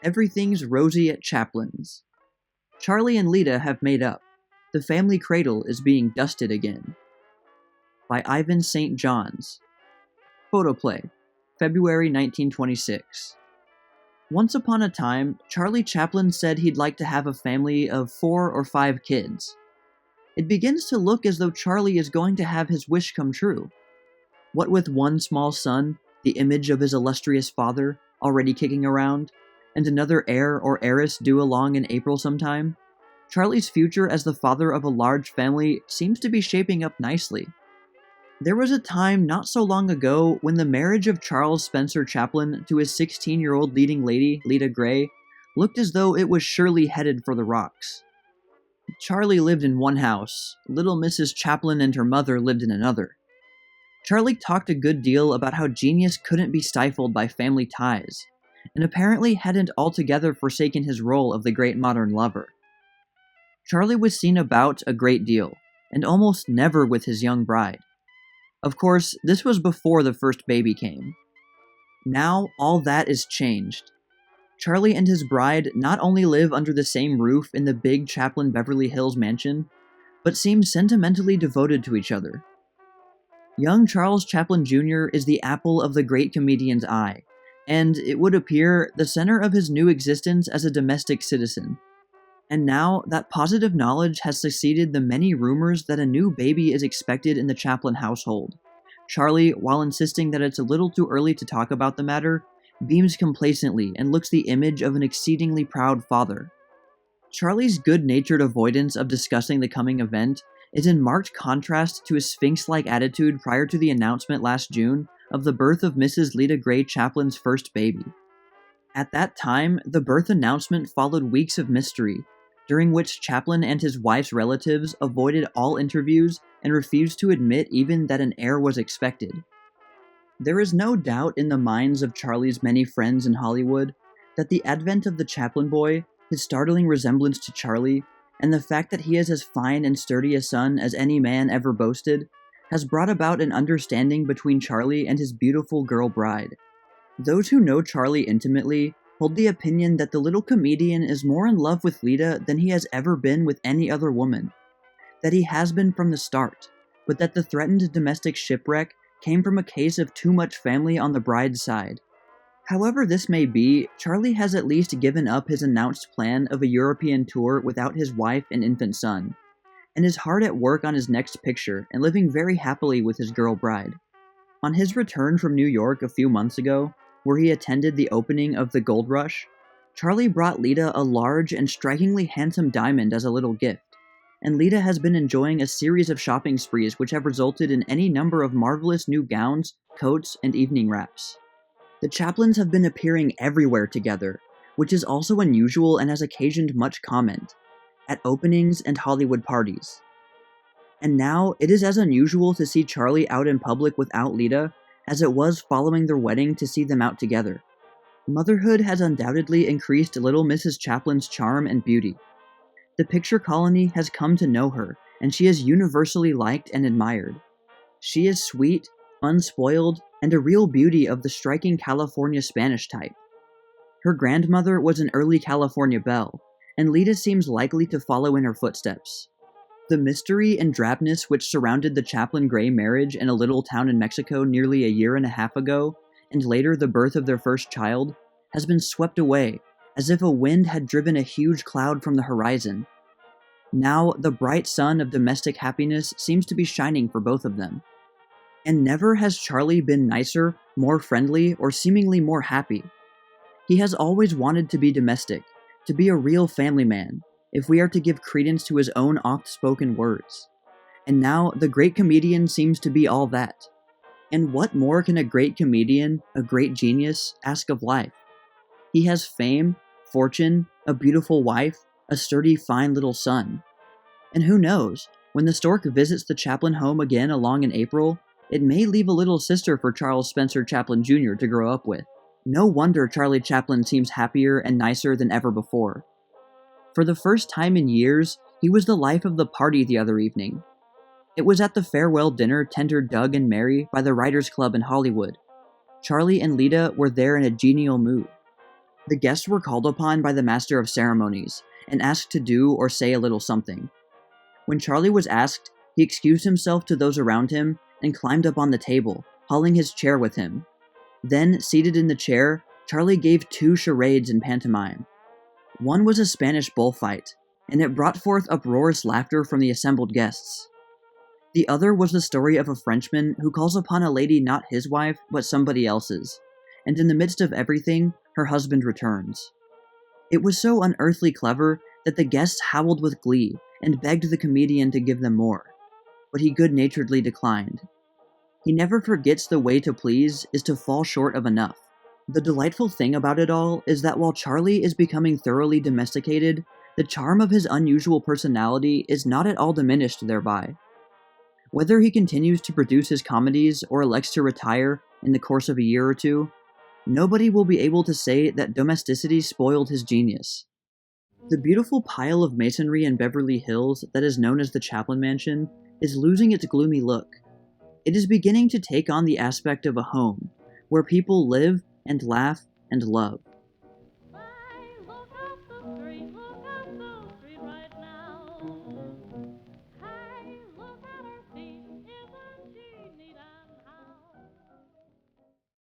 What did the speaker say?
Everything's rosy at Chaplin's. Charlie and Lita have made up. The family cradle is being dusted again. By Ivan St. John's. Photoplay, February 1926. Once upon a time, Charlie Chaplin said he'd like to have a family of 4 or 5 kids. It begins to look as though Charlie is going to have his wish come true. What with one small son, the image of his illustrious father, already kicking around, and another heir or heiress due along in April sometime, Charlie's future as the father of a large family seems to be shaping up nicely. There was a time not so long ago when the marriage of Charles Spencer Chaplin to his 16-year-old leading lady, Lita Gray, looked as though it was surely headed for the rocks. Charlie lived in one house, little Mrs. Chaplin and her mother lived in another. Charlie talked a good deal about how genius couldn't be stifled by family ties, and apparently hadn't altogether forsaken his role of the great modern lover. Charlie was seen about a great deal, and almost never with his young bride. Of course, this was before the first baby came. Now, all that is changed. Charlie and his bride not only live under the same roof in the big Chaplin Beverly Hills mansion, but seem sentimentally devoted to each other. Young Charles Chaplin Jr. is the apple of the great comedian's eye, and, it would appear, the center of his new existence as a domestic citizen. And now, that positive knowledge has succeeded the many rumors that a new baby is expected in the Chaplin household. Charlie, while insisting that it's a little too early to talk about the matter, beams complacently and looks the image of an exceedingly proud father. Charlie's good-natured avoidance of discussing the coming event is in marked contrast to his sphinx-like attitude prior to the announcement last June of the birth of Mrs. Lita Gray Chaplin's first baby. At that time, the birth announcement followed weeks of mystery, during which Chaplin and his wife's relatives avoided all interviews and refused to admit even that an heir was expected. There is no doubt in the minds of Charlie's many friends in Hollywood that the advent of the Chaplin boy, his startling resemblance to Charlie, and the fact that he is as fine and sturdy a son as any man ever boasted, has brought about an understanding between Charlie and his beautiful girl bride. Those who know Charlie intimately hold the opinion that the little comedian is more in love with Lita than he has ever been with any other woman. That he has been from the start, but that the threatened domestic shipwreck came from a case of too much family on the bride's side. However this may be, Charlie has at least given up his announced plan of a European tour without his wife and infant son, and is hard at work on his next picture and living very happily with his girl bride. On his return from New York a few months ago, where he attended the opening of the Gold Rush, Charlie brought Lita a large and strikingly handsome diamond as a little gift, and Lita has been enjoying a series of shopping sprees which have resulted in any number of marvelous new gowns, coats, and evening wraps. The Chaplins have been appearing everywhere together, which is also unusual and has occasioned much comment, at openings and Hollywood parties. And now, it is as unusual to see Charlie out in public without Lita as it was following their wedding to see them out together. Motherhood has undoubtedly increased little Mrs. Chaplin's charm and beauty. The picture colony has come to know her, and she is universally liked and admired. She is sweet, unspoiled, and a real beauty of the striking California Spanish type. Her grandmother was an early California belle, and Lita seems likely to follow in her footsteps. The mystery and drabness which surrounded the Chaplin-Gray marriage in a little town in Mexico nearly a year and a half ago, and later the birth of their first child, has been swept away, as if a wind had driven a huge cloud from the horizon. Now, the bright sun of domestic happiness seems to be shining for both of them. And never has Charlie been nicer, more friendly, or seemingly more happy. He has always wanted to be domestic, to be a real family man, if we are to give credence to his own oft-spoken words. And now, the great comedian seems to be all that. And what more can a great comedian, a great genius, ask of life? He has fame, fortune, a beautiful wife, a sturdy, fine little son. And who knows, when the stork visits the Chaplin home again along in April, it may leave a little sister for Charles Spencer Chaplin Jr. to grow up with. No wonder Charlie Chaplin seems happier and nicer than ever before. For the first time in years, he was the life of the party the other evening. It was at the farewell dinner tendered Doug and Mary by the Writers' Club in Hollywood. Charlie and Lita were there in a genial mood. The guests were called upon by the master of ceremonies and asked to do or say a little something. When Charlie was asked, he excused himself to those around him and climbed up on the table, hauling his chair with him. Then, seated in the chair, Charlie gave 2 charades in pantomime. One was a Spanish bullfight, and it brought forth uproarious laughter from the assembled guests. The other was the story of a Frenchman who calls upon a lady not his wife, but somebody else's, and in the midst of everything, her husband returns. It was so unearthly clever that the guests howled with glee and begged the comedian to give them more, but he good-naturedly declined. He never forgets the way to please is to fall short of enough. The delightful thing about it all is that while Charlie is becoming thoroughly domesticated, the charm of his unusual personality is not at all diminished thereby. Whether he continues to produce his comedies or elects to retire in the course of a year or two, nobody will be able to say that domesticity spoiled his genius. The beautiful pile of masonry in Beverly Hills that is known as the Chaplin Mansion is losing its gloomy look. It is beginning to take on the aspect of a home, where people live and laugh and love.